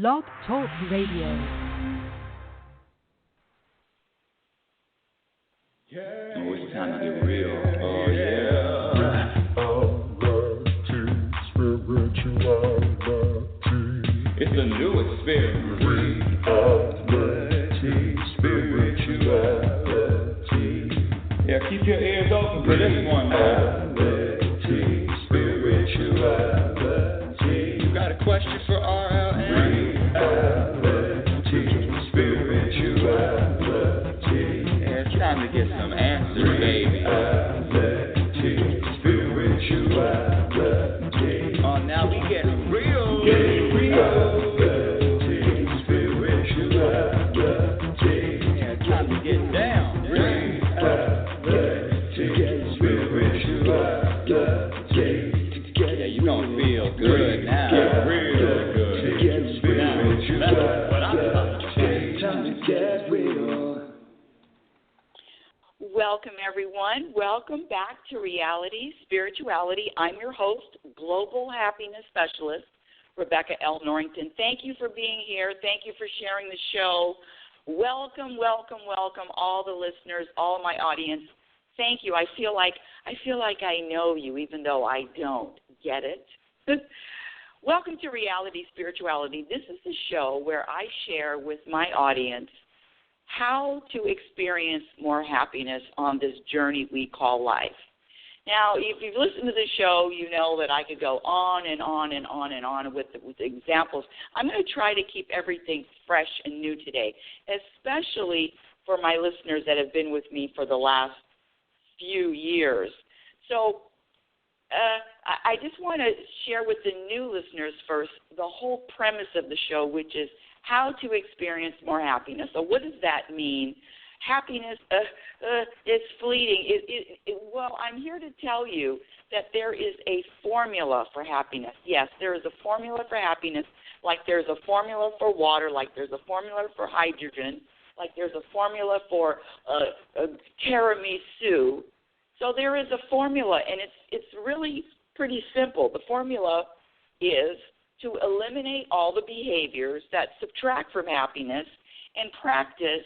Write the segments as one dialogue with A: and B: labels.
A: Blog Talk Radio.
B: Oh, it's time to get real. Oh, yeah. Spirituality. It's a new experience. Spirituality. Yeah, keep your ears open for this one now. Spirituality. You got a question for RLN? Spirituality. Yeah, it's time to get some answers, baby. Spirituality. Oh, now we getting real. Getting real. Spirituality. Yeah, it's time to get down. Yeah, you gonna feel good now. Real good. Now, that's what I'm talking about. Time to get real.
C: Welcome, everyone. Welcome back to Reality Spirituality. I'm your host, Global Happiness Specialist, Rebecca L. Norrington. Thank you for being here. Thank you for sharing the show. Welcome, welcome, welcome, all the listeners, all my audience. Thank you. I feel like I know you, even though I don't. Get it? Welcome to Reality Spirituality. This is the show where I share with my audience how to experience more happiness on this journey we call life. Now, if you've listened to the show, you know that I could go on and on and on and on with examples. I'm going to try to keep everything fresh and new today, especially for my listeners that have been with me for the last few years. So I just want to share with the new listeners first the whole premise of the show, which is how to experience more happiness. So what does that mean? Happiness is fleeting. Well, I'm here to tell you that there is a formula for happiness. Yes, there is a formula for happiness, like there's a formula for water, like there's a formula for hydrogen, like there's a formula for tiramisu. So there is a formula, and it's really pretty simple. The formula is to eliminate all the behaviors that subtract from happiness and practice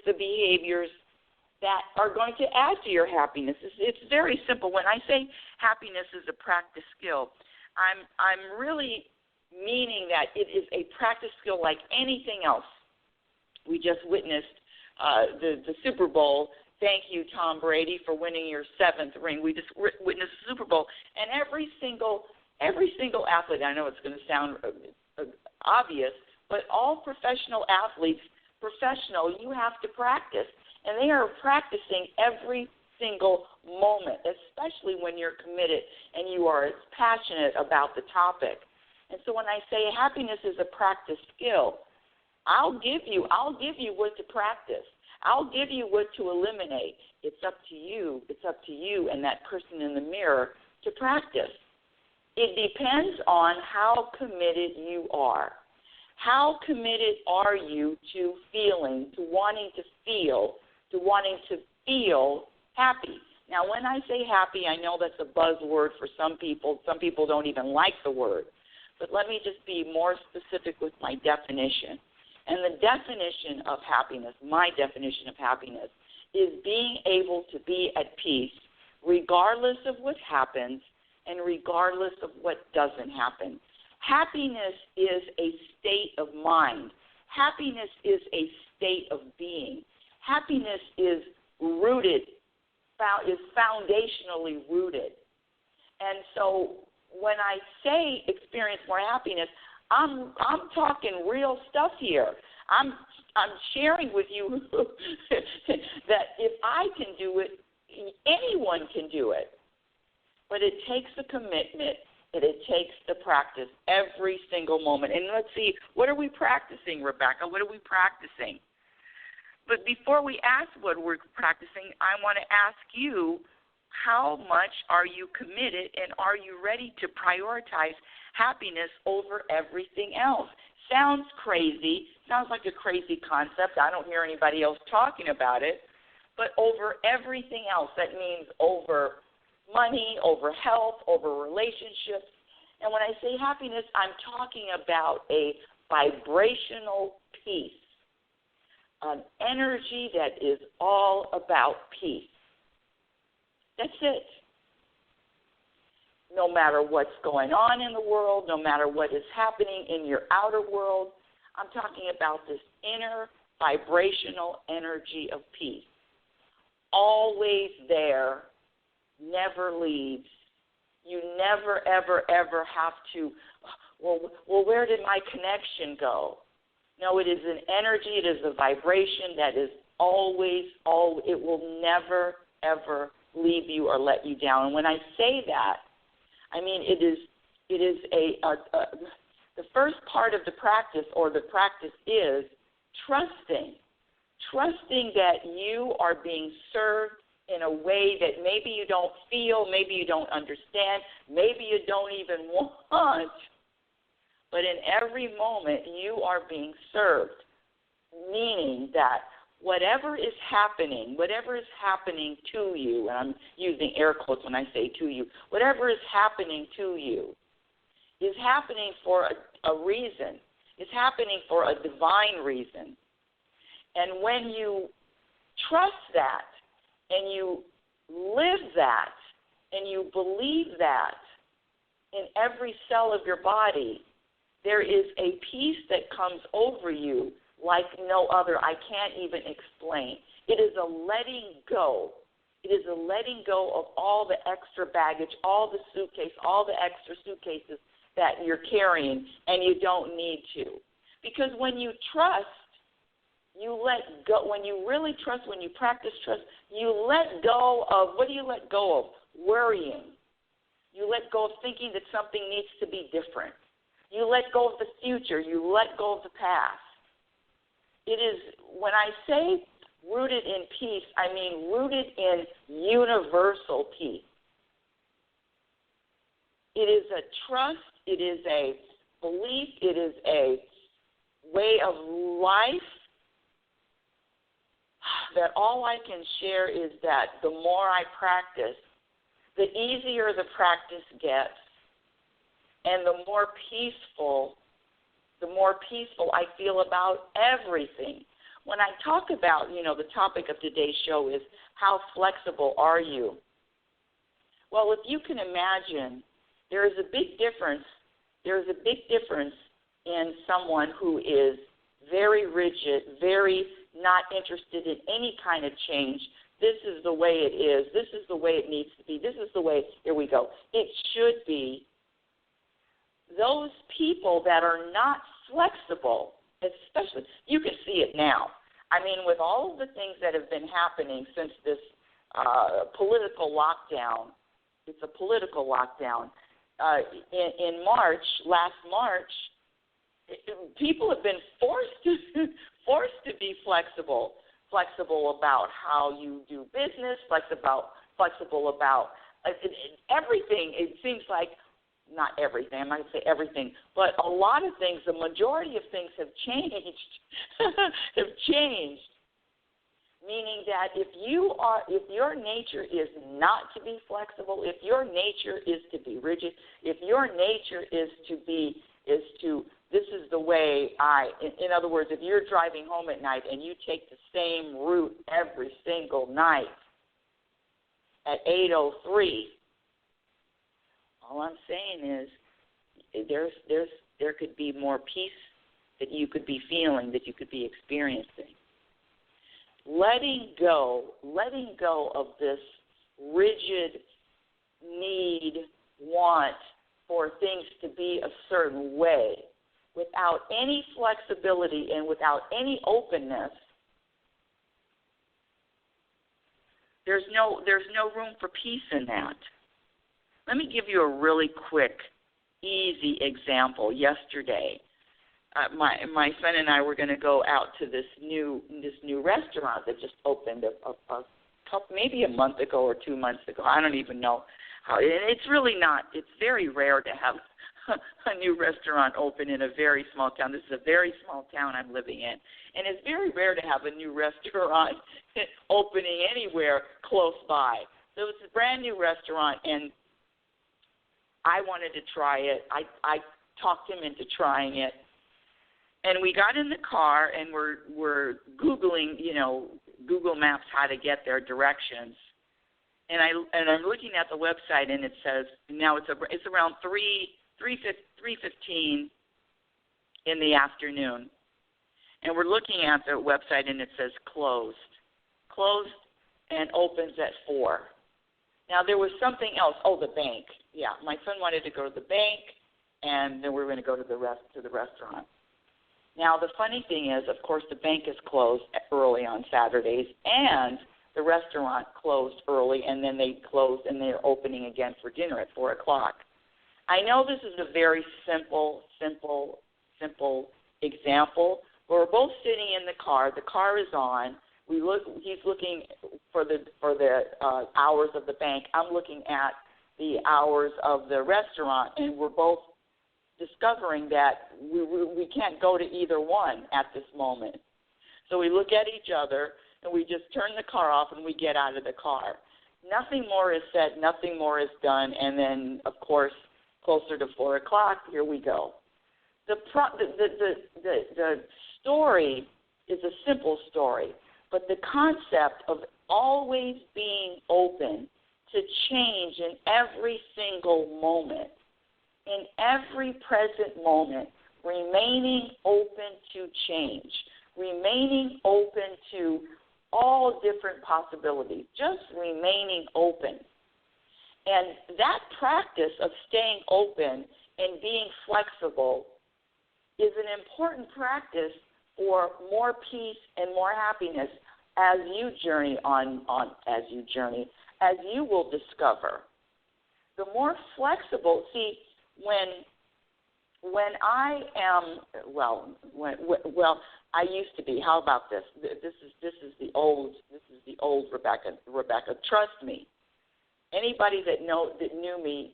C: the behaviors that are going to add to your happiness. It's very simple. When I say happiness is a practice skill, I'm really meaning that it is a practice skill like anything else. We just witnessed the Super Bowl. Thank you, Tom Brady, for winning your 7th ring. We just witnessed the Super Bowl, and every single athlete. I know it's going to sound obvious, but all professional athletes, you have to practice, and they are practicing every single moment, especially when you're committed and you are passionate about the topic. And so when I say happiness is a practice skill, I'll give you what to practice. I'll give you what to eliminate. It's up to you. It's up to you and that person in the mirror to practice. It depends on how committed you are. How committed are you to feeling, to wanting to feel happy? Now, when I say happy, I know that's a buzzword for some people. Some people don't even like the word. But let me just be more specific with my definition. And the definition of happiness, my definition of happiness, is being able to be at peace regardless of what happens and regardless of what doesn't happen. Happiness is a state of mind. Happiness is a state of being. Happiness is foundationally rooted. And so when I say experience more happiness, I'm talking real stuff here. I'm sharing with you that if I can do it, anyone can do it. But it takes the commitment, and it takes the practice every single moment. And let's see, what are we practicing, Rebecca? What are we practicing? But before we ask what we're practicing, I want to ask you, how much are you committed, and are you ready to prioritize happiness over everything else? Sounds crazy. Sounds like a crazy concept. I don't hear anybody else talking about it. But over everything else, that means over money, over health, over relationships, And when I say happiness, I'm talking about a vibrational peace, an energy that is all about peace. That's it. No matter what's going on in the world, no matter what is happening in your outer world, I'm talking about this inner vibrational energy of peace. Always there, never leaves. You never, ever, ever have to, well, where did my connection go? No, it is an energy, it is a vibration that is always, it will never, ever leave you or let you down. And when I say that, I mean it is the first part of the practice, or the practice, is trusting that you are being served in a way that maybe you don't feel, maybe you don't understand, maybe you don't even want, but in every moment you are being served, meaning that whatever is happening to you, and I'm using air quotes when I say to you, whatever is happening to you is happening for a reason. It's happening for a divine reason. And when you trust that, and you live that, and you believe that in every cell of your body, there is a peace that comes over you like no other. I can't even explain. It is a letting go. It is a letting go of all the extra baggage, all the extra suitcases that you're carrying, and you don't need to. Because when you trust, you let go. When you really trust, when you practice trust, you let go of, what do you let go of? Worrying. You let go of thinking that something needs to be different. You let go of the future. You let go of the past. It is, when I say rooted in peace, I mean rooted in universal peace. It is a trust. It is a belief. It is a way of life that all I can share is that the more I practice, the easier the practice gets, and the more peaceful I feel about everything. When I talk about, the topic of today's show is how flexible are you? Well, if you can imagine, there is a big difference. There is a big difference in someone who is very rigid, very not interested in any kind of change. This is the way it is. This is the way it needs to be. This is the way, here we go, it should be. Those people that are not flexible, especially, you can see it now. I mean, with all of the things that have been happening since this political lockdown, it's a political lockdown. In March, last March, people have been forced to be flexible about how you do business, flexible about everything. It seems like, not everything, I'm not going to say everything, but a lot of things, the majority of things have changed, meaning that if your nature is not to be flexible, if your nature is to be rigid, if your nature is to, this is the way in other words, if you're driving home at night and you take the same route every single night at 8:03, all I'm saying is there could be more peace that you could be feeling, that you could be experiencing. Letting go of this rigid need, want for things to be a certain way, without any flexibility and without any openness, there's no room for peace in that. Let me give you a really quick, easy example. Yesterday, my son and I were going to go out to this new restaurant that just opened maybe a month ago or 2 months ago. I don't even know how. And it's really not. It's very rare to have a new restaurant open in a very small town. This is a very small town I'm living in, and it's very rare to have a new restaurant opening anywhere close by. So it's a brand new restaurant, and I wanted to try it. I talked him into trying it. And we got in the car, and we're Googling, Google Maps, how to get there, directions. And I'm looking at the website, and it says now it's around 3:15 in the afternoon. And we're looking at the website, and it says closed, and opens at 4. Now there was something else. Oh, the bank. Yeah, my son wanted to go to the bank, and then we were going to go to the restaurant. Now, the funny thing is, of course, the bank is closed early on Saturdays, and the restaurant closed early, and then they closed, and they're opening again for dinner at 4 o'clock. I know this is a very simple example. We're both sitting in the car. The car is on. He's looking for the hours of the bank. I'm looking at the hours of the restaurant, and we're both discovering that we can't go to either one at this moment. So we look at each other, and we just turn the car off, and we get out of the car. Nothing more is said, nothing more is done, and then, of course, closer to 4 o'clock, here we go. The story is a simple story, but the concept of always being open to change in every single moment, in every present moment, remaining open to change, remaining open to all different possibilities, just remaining open. And that practice of staying open and being flexible is an important practice for more peace and more happiness as you journey as you will discover. The more flexible, see, when I am, I used to be. How about this? This is the old Rebecca. Rebecca, trust me. Anybody that knew me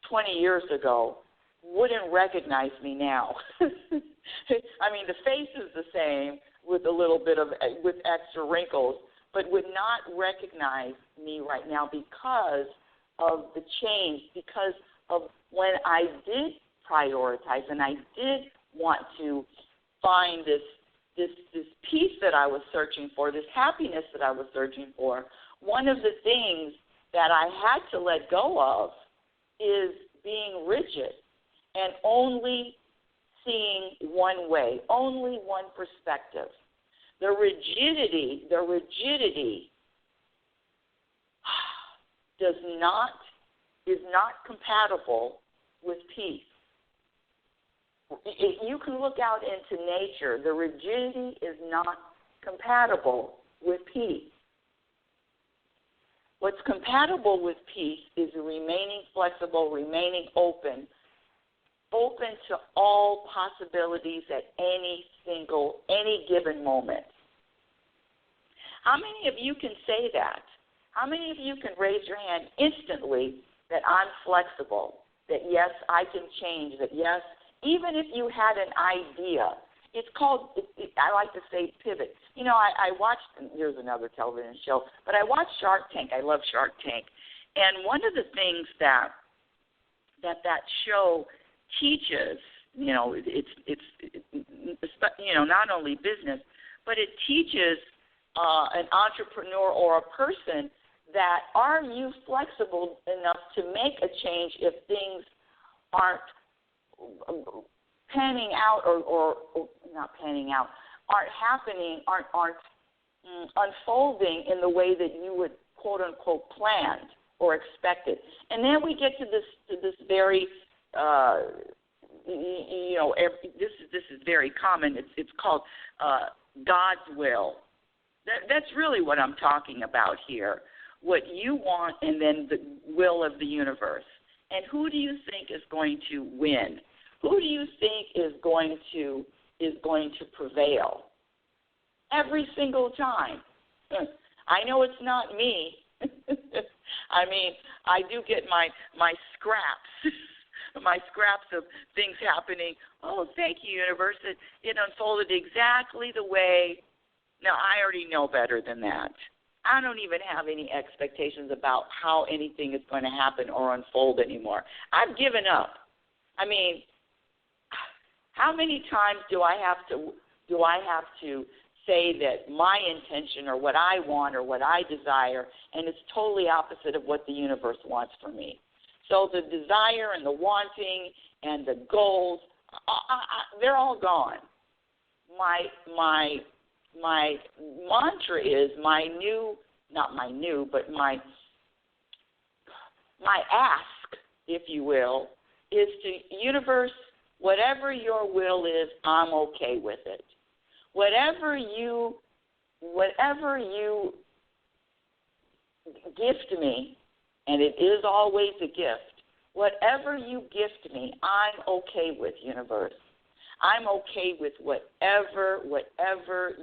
C: 20 years ago wouldn't recognize me now. I mean, the face is the same with a little bit with extra wrinkles, but would not recognize me right now because of the change, because of when I did prioritize and I did want to find this peace that I was searching for, this happiness that I was searching for. One of the things that I had to let go of is being rigid and only seeing one way, only one perspective. The rigidity is not compatible with peace. If you can look out into nature, the rigidity is not compatible with peace. What's compatible with peace is remaining flexible, remaining open to all possibilities at any given moment. How many of you can say that? How many of you can raise your hand instantly that I'm flexible, that yes, I can change, that yes, even if you had an idea, it's called, I like to say pivot. You know, I watched, here's another television show, but I watched Shark Tank. I love Shark Tank. And one of the things that show teaches, you know, it's not only business, but it teaches an entrepreneur or a person that are you flexible enough to make a change if things aren't panning out or not panning out, aren't happening, aren't unfolding in the way that you would quote unquote planned or expected. And then we get to this very this is very common. It's called God's will. That's really what I'm talking about here. What you want, and then the will of the universe. And who do you think is going to win? Who do you think is going to prevail? Every single time. I know it's not me. I mean, I do get my scraps. My scraps of things happening. Oh, thank you, universe. It unfolded exactly the way. Now, I already know better than that. I don't even have any expectations about how anything is going to happen or unfold anymore. I've given up. I mean, how many times do I have to say that my intention or what I want or what I desire, and it's totally opposite of what the universe wants for me? So the desire and the wanting and the goals, they're all gone. My mantra is my ask, if you will, is to universe, whatever your will is, I'm okay with it. Whatever you gift me, and it is always a gift, whatever you gift me, I'm okay with, universe. I'm okay with whatever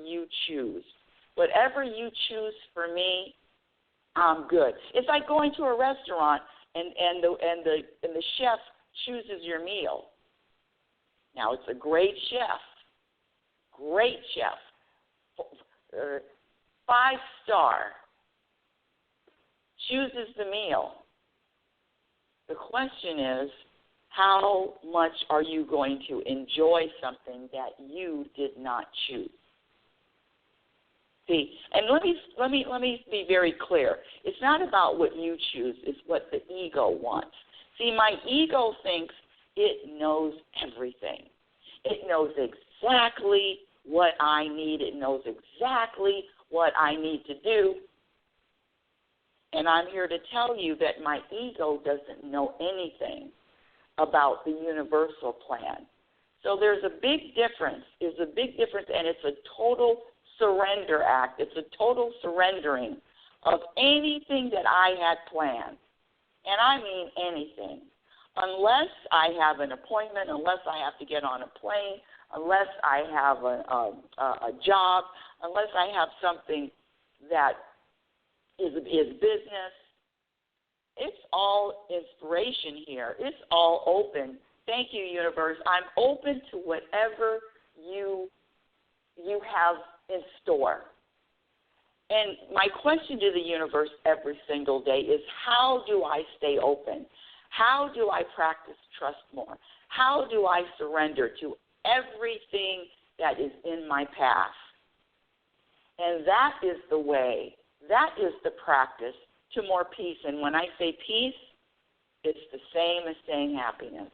C: you choose. Whatever you choose for me, I'm good. It's like going to a restaurant and the chef chooses your meal. Now, it's a great chef, 5-star, chooses the meal. The question is, how much are you going to enjoy something that you did not choose? See, and let me be very clear. It's not about what you choose, it's what the ego wants. See, my ego thinks it knows everything. It knows exactly what I need. It knows exactly what I need to do. And I'm here to tell you that my ego doesn't know anything about the universal plan. So there's a big difference. There's a big difference, and it's a total surrender act. It's a total surrendering of anything that I had planned. And I mean anything. Unless I have an appointment, unless I have to get on a plane, unless I have a job, unless I have something that is business, it's all inspiration here. It's all open. Thank you, universe. I'm open to whatever you have in store. And my question to the universe every single day is, how do I stay open? How do I practice trust more? How do I surrender to everything that is in my path? And that is the way, that is the practice to more peace. And when I say peace, it's the same as saying happiness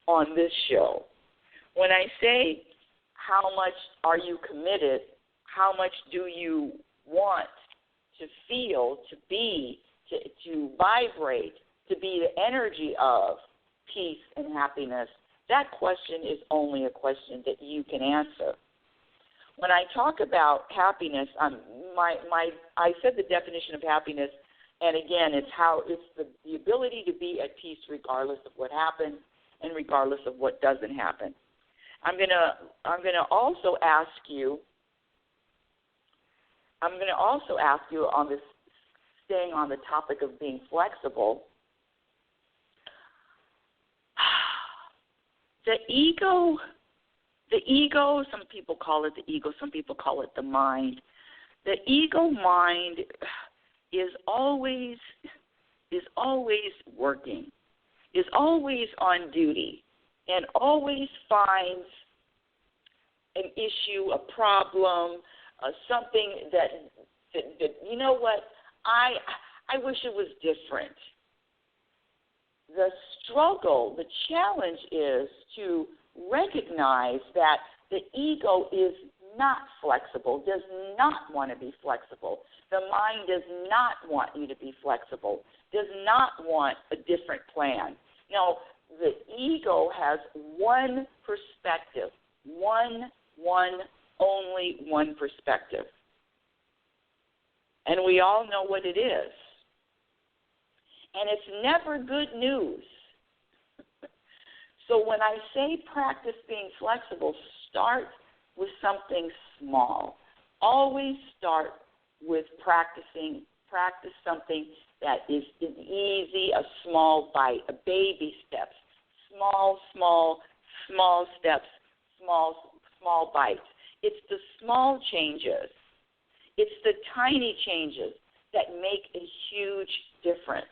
C: on this show. When I say how much are you committed, how much do you want to feel, to be, to vibrate, to be the energy of peace and happiness, that question is only a question that you can answer. When I talk about happiness, I said the definition of happiness, and again, it's the ability to be at peace regardless of what happens and regardless of what doesn't happen. I'm gonna also ask you on this, staying on the topic of being flexible. The ego, some people call it the ego, some people call it the mind. The ego mind is always working, is always on duty, and always finds an issue, a problem, something that you know what, I wish it was different. The struggle, the challenge is to recognize that the ego is not flexible, does not want to be flexible. The mind does not want you to be flexible, does not want a different plan. No, the ego has one perspective, only one perspective. And we all know what it is. And it's never good news. So when I say practice being flexible, start with something small. Always start with practice something that is easy, a small bite, a baby steps, small steps, small bites. It's the small changes. It's the tiny changes that make a huge difference.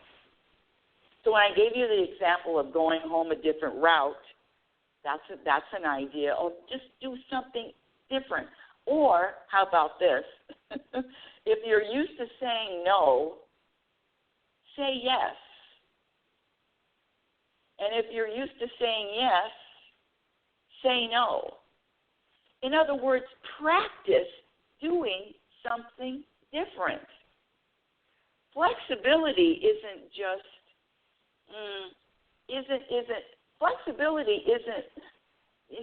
C: So when I gave you the example of going home a different route, that's an idea. Or just do something different. Or how about this? If you're used to saying no, say yes. And if you're used to saying yes, say no. In other words, practice doing something different. Flexibility isn't just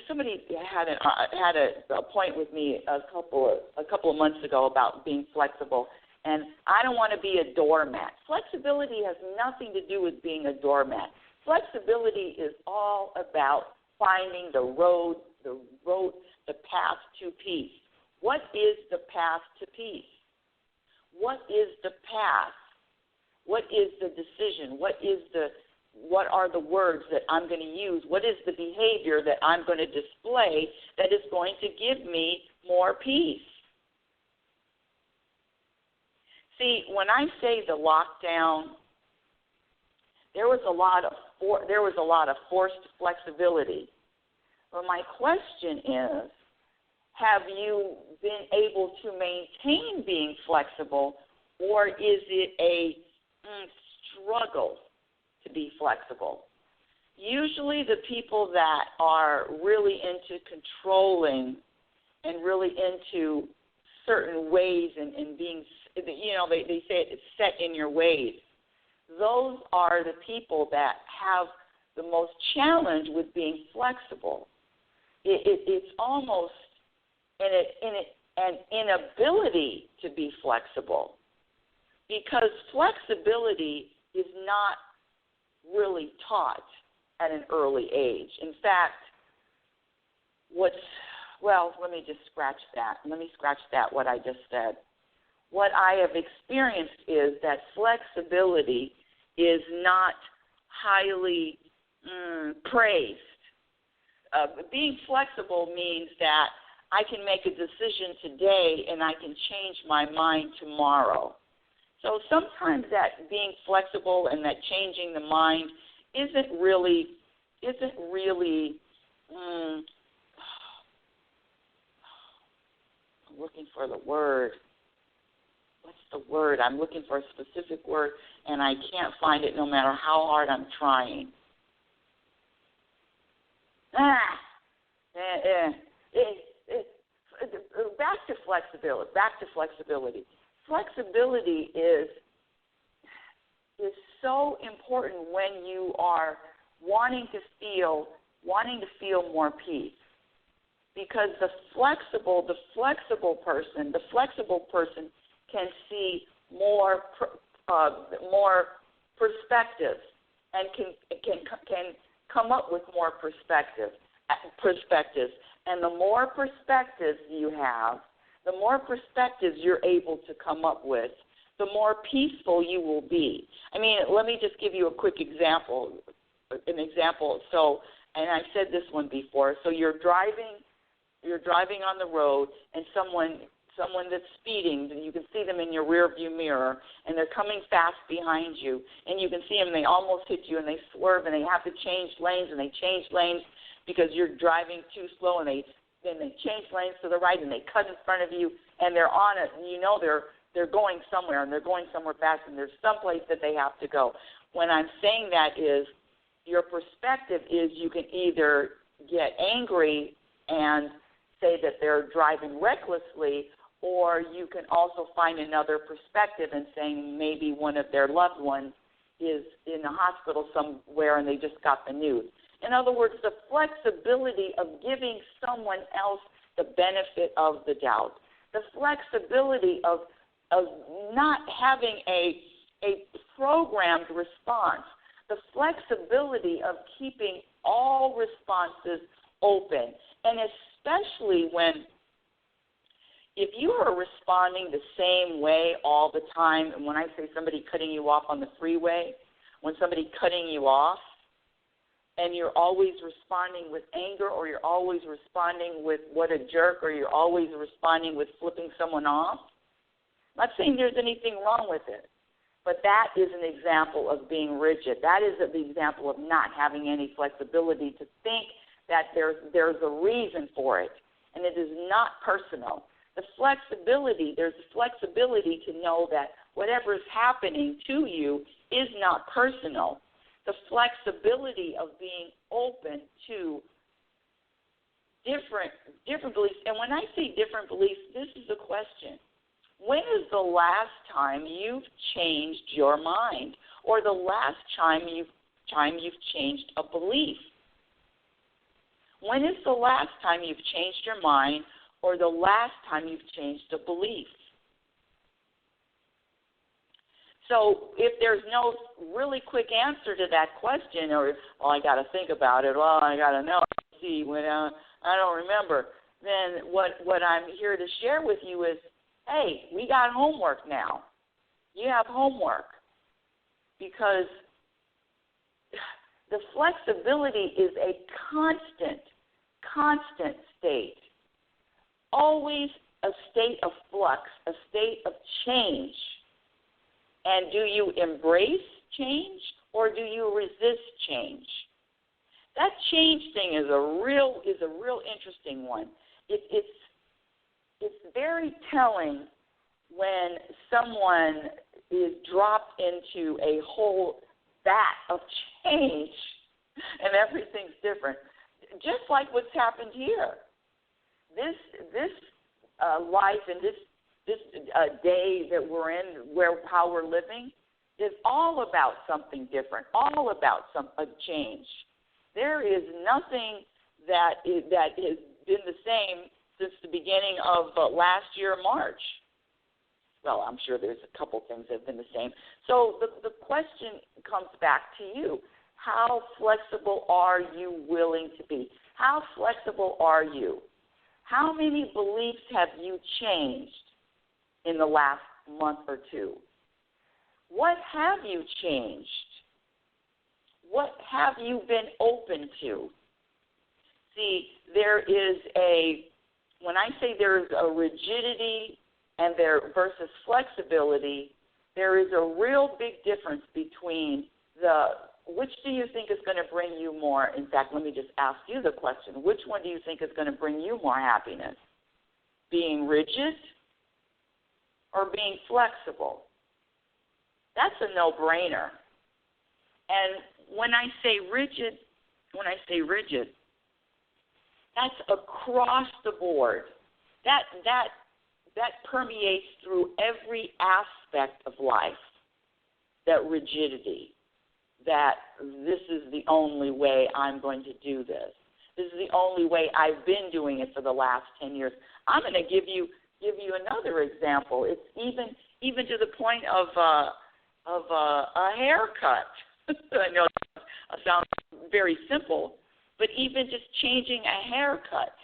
C: somebody had a point with me a couple of months ago about being flexible, and I don't want to be a doormat. Flexibility has nothing to do with being a doormat. Flexibility is all about finding the path to peace. What is the path to peace? What is the path? What is the decision? What are the words that I'm going to use? What is the behavior that I'm going to display that is going to give me more peace? See, when I say the lockdown, there was a lot of forced flexibility. But my question is, have you been able to maintain being flexible, or is it a struggle to be flexible? Usually the people that are really into controlling and really into certain ways and being, they say it's set in your ways. Those are the people that have the most challenge with being flexible. It's almost an inability to be flexible, because flexibility is not really taught at an early age. In fact, let me just scratch that. What I just said. What I have experienced is that flexibility is not highly praised. Being flexible means that I can make a decision today and I can change my mind tomorrow. So sometimes that being flexible and that changing the mind isn't really I'm looking for the word. What's the word? I'm looking for a specific word, and I can't find it no matter how hard I'm trying. Back to flexibility. Flexibility is so important when you are wanting to feel more peace, because the flexible person can see more perspectives and can come up with more perspectives. And the more perspectives you have, the more perspectives you're able to come up with, the more peaceful you will be. I mean, let me just give you a quick example. So, and I've said this one before. So you're driving on the road, and someone that's speeding, and you can see them in your rear view mirror, and they're coming fast behind you, and you can see them, and they almost hit you, and they swerve, and they have to change lanes, and they change lanes because you're driving too slow, and then they change lanes to the right, and they cut in front of you, and they're on it, and they're going somewhere, and they're going somewhere fast, and there's someplace that they have to go. When I'm saying that is, your perspective is you can either get angry and say that they're driving recklessly, or you can also find another perspective and saying maybe one of their loved ones is in the hospital somewhere and they just got the news. In other words, the flexibility of giving someone else the benefit of the doubt, the flexibility of not having a programmed response, the flexibility of keeping all responses open, and especially if you are responding the same way all the time, and when I say somebody cutting you off on the freeway, when somebody cutting you off, and you're always responding with anger, or you're always responding with what a jerk, or you're always responding with flipping someone off, I'm not saying there's anything wrong with it, but that is an example of being rigid. That is an example of not having any flexibility to think that there's a reason for it, and it is not personal. There's flexibility to know that whatever is happening to you is not personal. The flexibility of being open to different beliefs. And when I say different beliefs, this is the question. When is the last time you've changed your mind, or the last time you've changed a belief? When is the last time you've changed your mind, or the last time you've changed a belief? So if there's no really quick answer to that question, or, I got to think about it, I got to know, see, when I don't remember, then what I'm here to share with you is, hey, we got homework now. You have homework, because the flexibility is a constant state, always a state of flux, a state of change. And do you embrace change, or do you resist change? That change thing is a real interesting one. It's very telling when someone is dropped into a whole vat of change and everything's different. Just like what's happened here. This life and this day that we're in, how we're living, is all about something different, all about a change. There is nothing that has been the same since the beginning of last year, March. Well, I'm sure there's a couple things that have been the same. So the question comes back to you. How flexible are you willing to be? How flexible are you? How many beliefs have you changed in the last month or two? What have you changed? What have you been open to? See, when I say there's a rigidity and versus flexibility, there is a real big difference between which do you think is going to bring you more? In fact, let me just ask you the question. Which one do you think is going to bring you more happiness? Being rigid or being flexible? That's a no-brainer. And when I say rigid, that's across the board. That permeates through every aspect of life, that rigidity, that this is the only way I'm going to do this. This is the only way I've been doing it for the last 10 years. I'm going to give you another example. It's even to the point of a haircut. I know it sounds very simple, but even just changing a haircut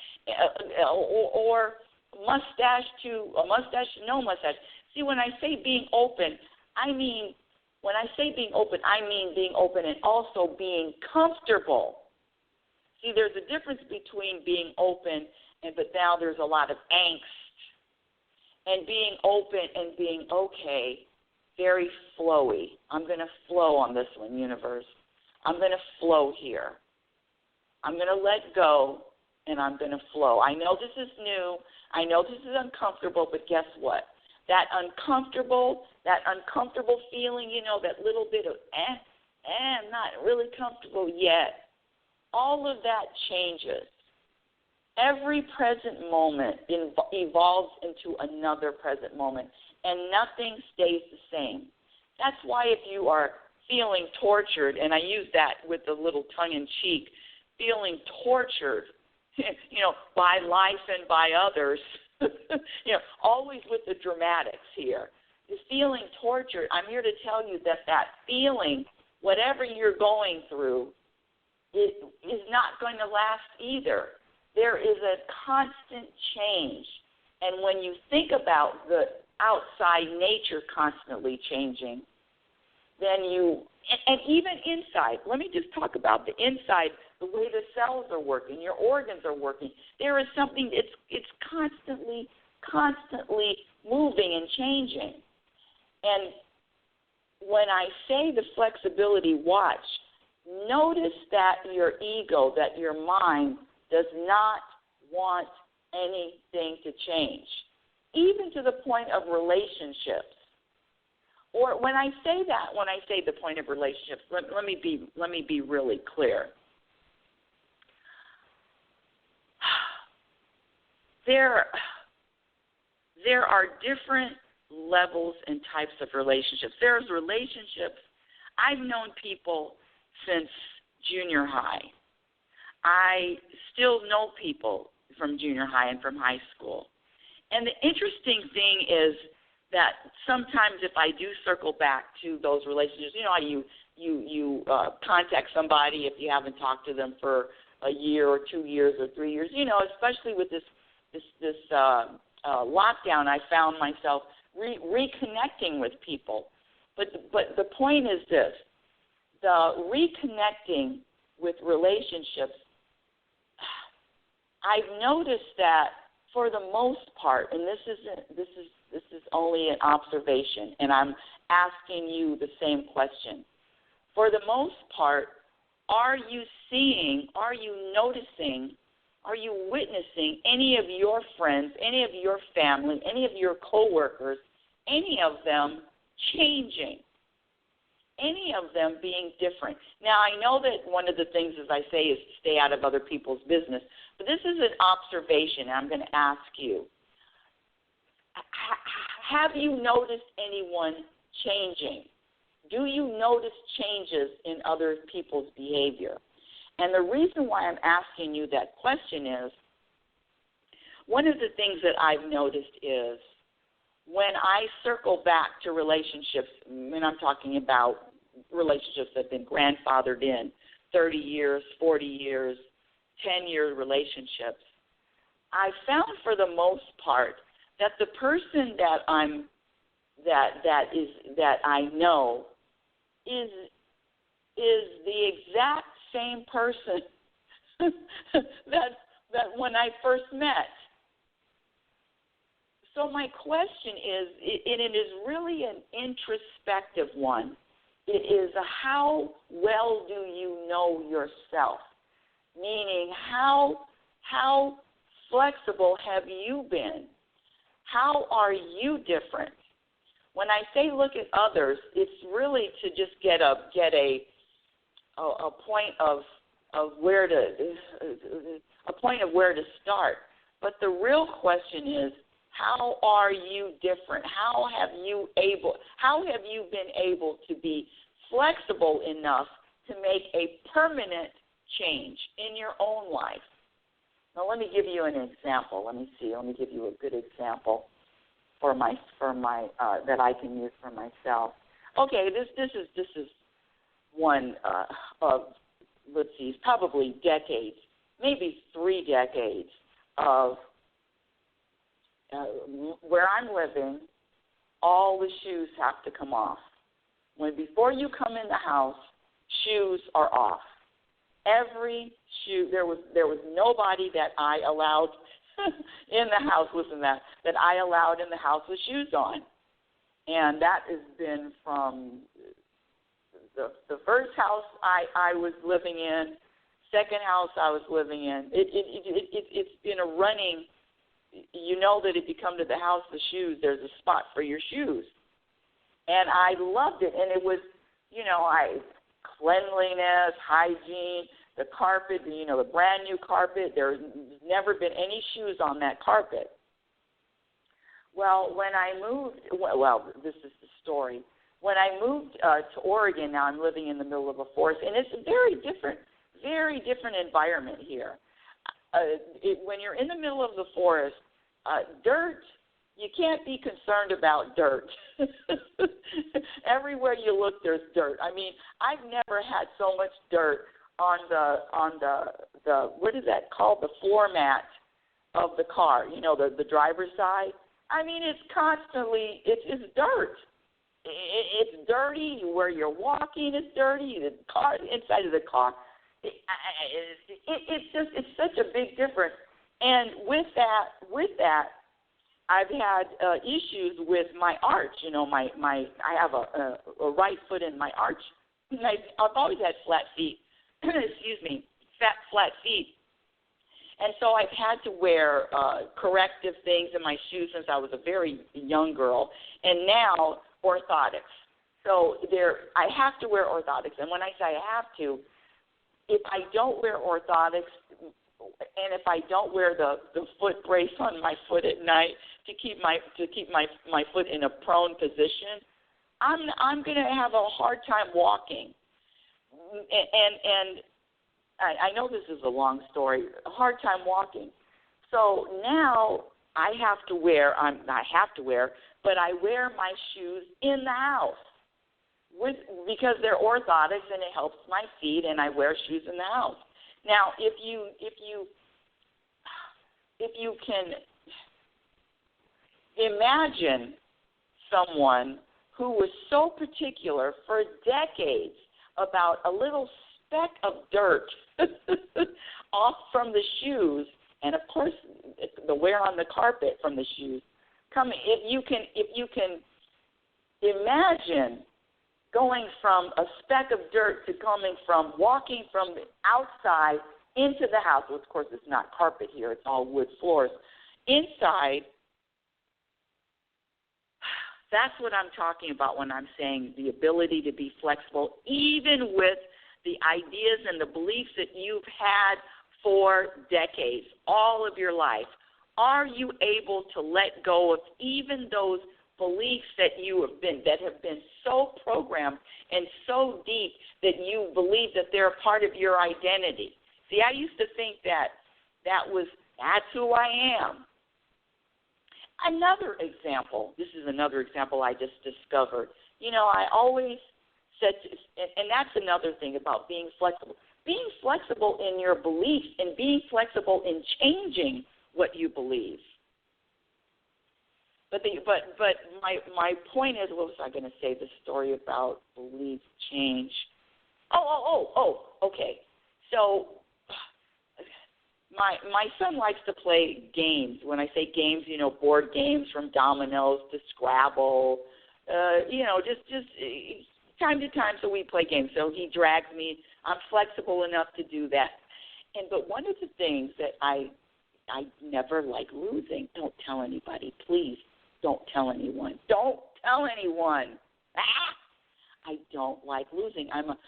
C: or mustache to no mustache. See, when I say being open, I mean being open and also being comfortable. See, there's a difference between being open but now there's a lot of angst, and being open and being okay, very flowy. I'm going to flow on this one, universe. I'm going to flow here. I'm going to let go, and I'm going to flow. I know this is new. I know this is uncomfortable, but guess what? That uncomfortable feeling, that little bit of, I'm not really comfortable yet. All of that changes. Every present moment evolves into another present moment, and nothing stays the same. That's why if you are feeling tortured, and I use that with a little tongue-in-cheek, feeling tortured, by life and by others, always with the dramatics here. You're feeling tortured. I'm here to tell you that feeling, whatever you're going through, it is not going to last either. There is a constant change. And when you think about the outside nature constantly changing, then and even inside, let me just talk about the inside, the way the cells are working, your organs are working. There is something, it's constantly moving and changing. And when I say the flexibility, watch, notice that your ego, that your mind does not want anything to change, even to the point of relationships. Or when I say the point of relationships, let me be really clear. There are different levels and types of relationships. There's relationships. I've known people since junior high. I still know people from junior high and from high school. And the interesting thing is that sometimes if I do circle back to those relationships, you know how you contact somebody if you haven't talked to them for a year or 2 years or 3 years, you know, especially with this lockdown, I found myself reconnecting with people. But the point is this: the reconnecting with relationships, I've noticed that for the most part, and this is only an observation, and I'm asking you the same question. For the most part, are you seeing, are you noticing, are you witnessing any of your friends, any of your family, any of your coworkers, any of them changing? Any of them being different. Now, I know that one of the things, as I say, is to stay out of other people's business, but this is an observation, and I'm going to ask you, have you noticed anyone changing? Do you notice changes in other people's behavior? And the reason why I'm asking you that question is, one of the things that I've noticed is when I circle back to relationships, and I'm talking about relationships that have been grandfathered in, 30 years, 40 years, 10-year relationships, I found for the most part that the person that I know is the exact same person that when I first met. So my question is, and it is really an introspective one. It is how well do you know yourself? Meaning, how flexible have you been? How are you different? When I say look at others, it's really to just get a point of where to start. But the real question is, how are you different? How have you been able to be flexible enough to make a permanent change in your own life? Now, let me give you an example. Let me give you a good example for my that I can use for myself. Okay, this is one of, let's see, probably decades, maybe 3 decades of where I'm living. All the shoes have to come off. Before you come in the house, shoes are off. Every shoe. There was nobody that I allowed in the house. Listen, that I allowed in the house with shoes on, and that has been from the first house I was living in, second house I was living in. It's been a running. You know that if you come to the house with shoes, there's a spot for your shoes. And I loved it. And it was, cleanliness, hygiene, the carpet, the brand new carpet. There's never been any shoes on that carpet. Well, when I moved, this is the story. When I moved to Oregon, now I'm living in the middle of a forest, and it's a very different environment here. When you're in the middle of the forest, dirt, you can't be concerned about dirt. Everywhere you look, there's dirt. I mean, I've never had so much dirt on the what is that called, the floor mat of the car, the driver's side. I mean, it's constantly, it's dirt. It's dirty. Where you're walking is dirty. The car, inside of the car. It's such a big difference. And with that, I've had issues with my arch. You know, I have a right foot in my arch. And I've always had flat feet. Flat feet. And so I've had to wear corrective things in my shoes since I was a very young girl, and now orthotics. So I have to wear orthotics. And when I say I have to, if I don't wear orthotics, and if I don't wear the foot brace on my foot at night to keep my foot in a prone position, I'm going to have a hard time walking. And I know this is a long story, a hard time walking. So now I have to wear, but I wear my shoes in the house because they're orthotics and it helps my feet, and I wear shoes in the house. Now, if you can imagine someone who was so particular for decades about a little speck of dirt off from the shoes, and of course the wear on the carpet from the shoes. If you can imagine going from a speck of dirt to walking from the outside into the house. Well, of course, it's not carpet here. It's all wood floors. Inside, that's what I'm talking about when I'm saying the ability to be flexible, even with the ideas and the beliefs that you've had for decades, all of your life. Are you able to let go of even those beliefs that have been so programmed and so deep that you believe that they're a part of your identity? See, I used to think that's who I am. Another example, this is another example I just discovered. You know, I always said, and that's another thing about being flexible. Being flexible in your beliefs and being flexible in changing what you believe. But my point is, what was I going to say? The story about belief change. Okay. So my son likes to play games. When I say games, you know, board games from dominoes to Scrabble. Just time to time. So we play games. So he drags me. I'm flexible enough to do that. But one of the things that I never like losing. Don't tell anybody, please. Don't tell anyone. Don't tell anyone. I don't like losing. I'm a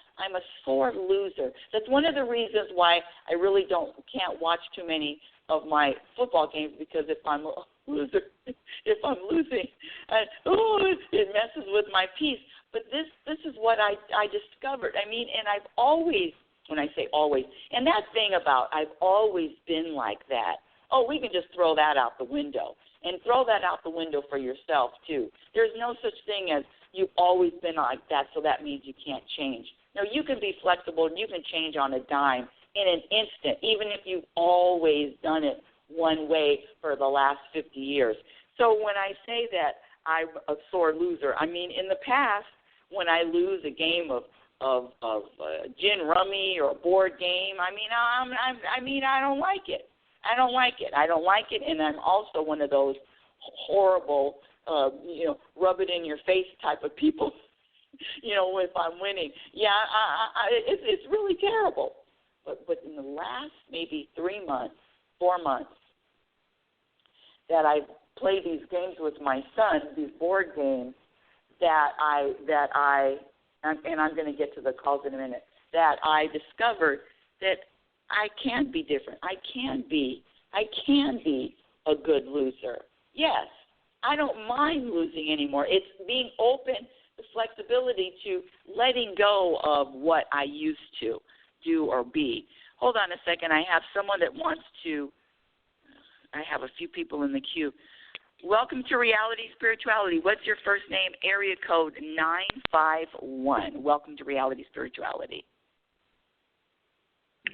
C: sore loser. That's one of the reasons why I really can't watch too many of my football games, because if I'm a loser, if I'm losing, it messes with my peace. But this is what I discovered. I mean, and I've always, when I say always, and that thing about I've always been like that. Oh, we can just throw that out the window. And throw that out the window for yourself, too. There's no such thing as you've always been like that, so that means you can't change. No, you can be flexible and you can change on a dime in an instant, even if you've always done it one way for the last 50 years. So when I say that I'm a sore loser, I mean in the past when I lose a game of gin rummy or a board game, I don't like it. I don't like it, and I'm also one of those horrible, rub it in your face type of people, if I'm winning. Yeah, it's really terrible. But in the last maybe 4 months, that I've played these games with my son, these board games, and I'm going to get to the calls in a minute, that I discovered that I can be different. I can be a good loser. Yes, I don't mind losing anymore. It's being open, the flexibility to letting go of what I used to do or be. Hold on a second. I have someone that wants to. I have a few people in the queue. Welcome to Reality Spirituality. What's your first name? Area code 951. Welcome to Reality Spirituality.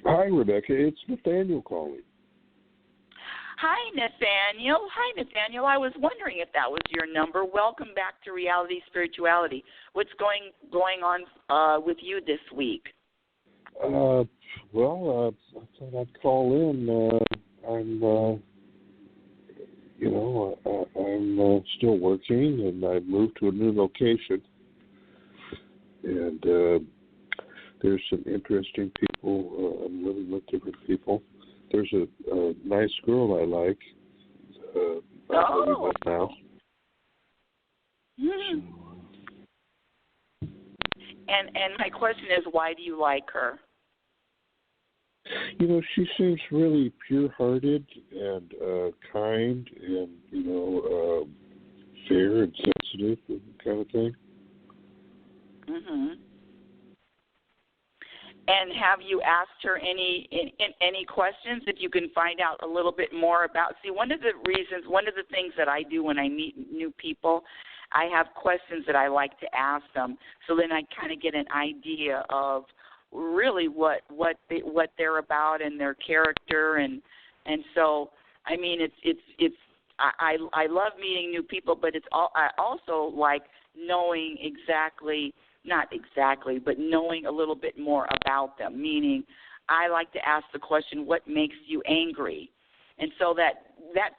A: Hi, Rebecca. It's Nathaniel calling.
C: Hi, Nathaniel. I was wondering if that was your number. Welcome back to Reality Spirituality. What's going on with you this week?
A: I thought I'd call in. I still working, and I moved to a new location. And there's some interesting people. I'm living with different people. There's a nice girl I like. I'm living with now.
C: Hmm. And my question is, why do you like her?
A: You know, she seems really pure-hearted and kind and, fair and sensitive and kind of thing.
C: Mm-hmm. And have you asked her any questions that you can find out a little bit more about? See, one of the things that I do when I meet new people, I have questions that I like to ask them, so then I kind of get an idea of really what they're about and their character, and so I mean I love meeting new people, but I also like knowing but knowing a little bit more about them. Meaning, I like to ask the question, what makes you angry? And so that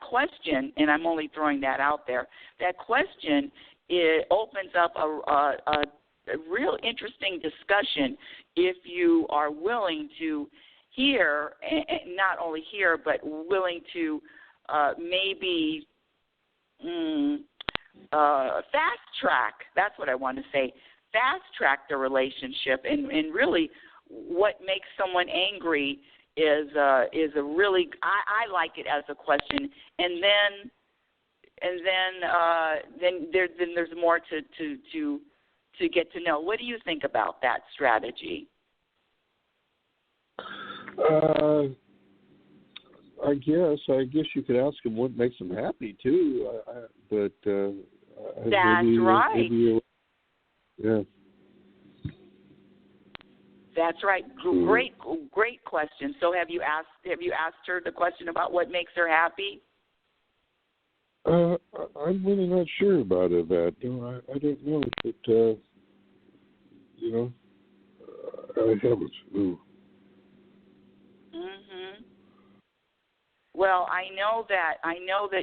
C: question, and I'm only throwing that out there, that question, it opens up a real interesting discussion if you are willing to hear, and not only hear, but willing to maybe fast track. That's what I want to say. Fast track the relationship, and really, what makes someone angry is a really, I like it as a question, and then there's more to get to know. What do you think about that strategy?
A: I guess you could ask them what makes them happy too. That's
C: right.
A: Maybe, yeah.
C: That's right. Great question. So have you asked her the question about what makes her happy?
A: I'm really not sure about that. No, I don't know if it. I haven't. Ooh.
C: Mhm. Well, I know that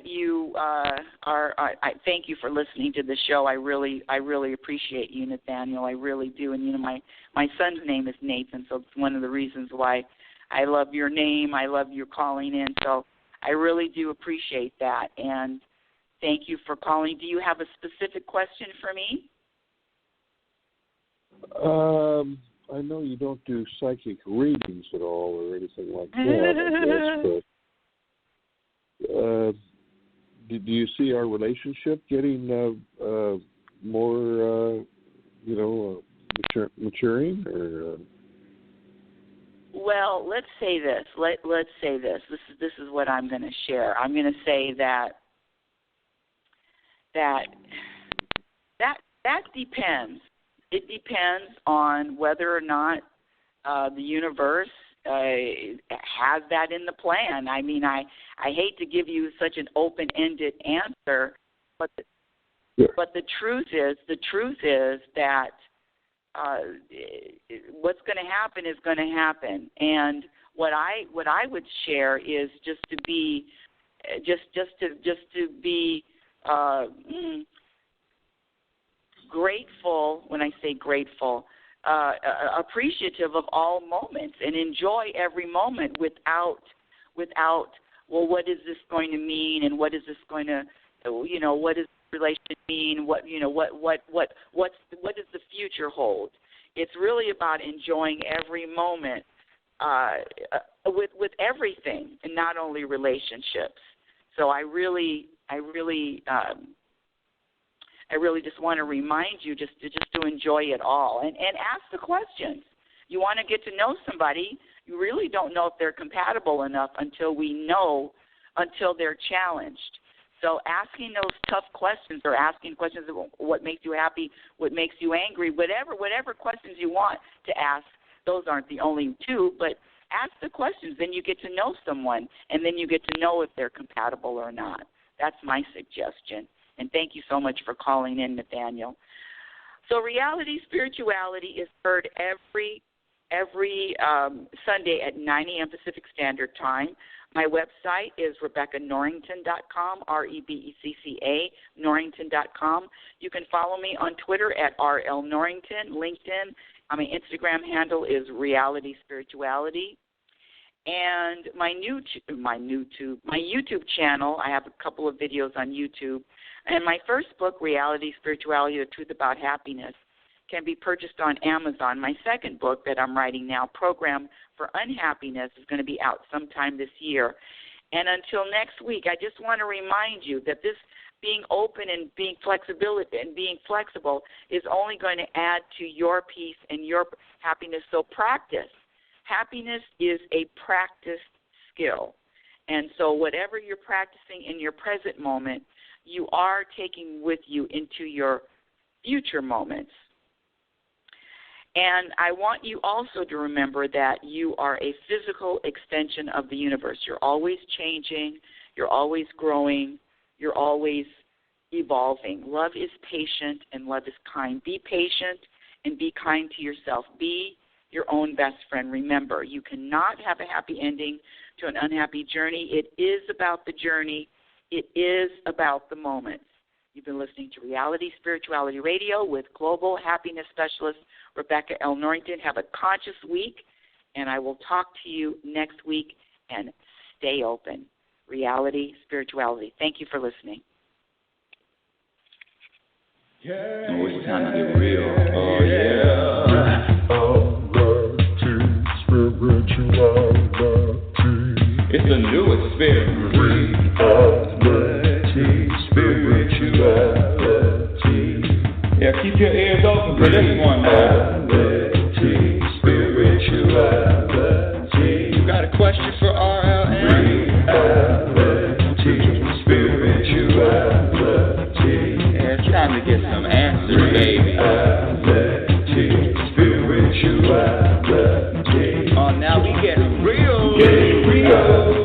C: you are. I thank you for listening to the show. I really appreciate you, Nathaniel. I really do. And my son's name is Nathan, so it's one of the reasons why I love your name. I love your calling in. So I really do appreciate that. And thank you for calling. Do you have a specific question for me?
A: I know you don't do psychic readings at all or anything like that, I guess, but do you see our relationship getting more, maturing? Or
C: Well, let's say this. Let's say this. This is what I'm going to share. I'm going to say that depends. It depends on whether or not the universe has that in the plan. I mean, I hate to give you such an open-ended answer, but the truth is that what's going to happen is going to happen. And what I would share is just to be grateful. When I say grateful, appreciative of all moments and enjoy every moment without well, what is this going to mean, and what is this going to, what does the relationship mean? What does the future hold? It's really about enjoying every moment with everything, and not only relationships. So I really just want to remind you just to enjoy it all and ask the questions. You want to get to know somebody, you really don't know if they're compatible enough until they're challenged. So asking those tough questions, or asking questions of what makes you happy, what makes you angry, whatever questions you want to ask, those aren't the only two, but ask the questions. Then you get to know someone, and then you get to know if they're compatible or not. That's my suggestion. And thank you so much for calling in, Nathaniel. So Reality Spirituality is heard every every Sunday at 9 a.m. Pacific Standard Time. My website is RebeccaNorrington.com, REBECCA, Norrington.com. You can follow me on Twitter at RLNorrington, LinkedIn. My Instagram handle is RealitySpirituality. And my YouTube channel, I have a couple of videos on YouTube. And my first book, Reality Spirituality, The Truth About Happiness, can be purchased on Amazon. My second book that I'm writing now, Program for Unhappiness, is going to be out sometime this year. And until next week, I just want to remind you that this being open and being flexible is only going to add to your peace and your happiness. So practice. Happiness is a practiced skill. And so whatever you're practicing in your present moment, you are taking with you into your future moments. And I want you also to remember that you are a physical extension of the universe. You're always changing. You're always growing. You're always evolving. Love is patient and love is kind. Be patient and be kind to yourself. Be your own best friend. Remember, you cannot have a happy ending to an unhappy journey. It is about the journey. It is about the moments. You've been listening to Reality Spirituality Radio with Global Happiness Specialist Rebecca L. Norrington. Have a conscious week, and I will talk to you next week, and stay open. Reality Spirituality. Thank you for listening.
B: Yeah, oh, it's time to get real. Oh, yeah. It's the new experience. Reality Spirituality. Yeah, keep your ears open for this one now. Reality Spirituality. You got a question for RLN? Reality Spirituality. Yeah, it's time to get some answers, baby. Reality Spirituality. Oh, now we get real. Get real.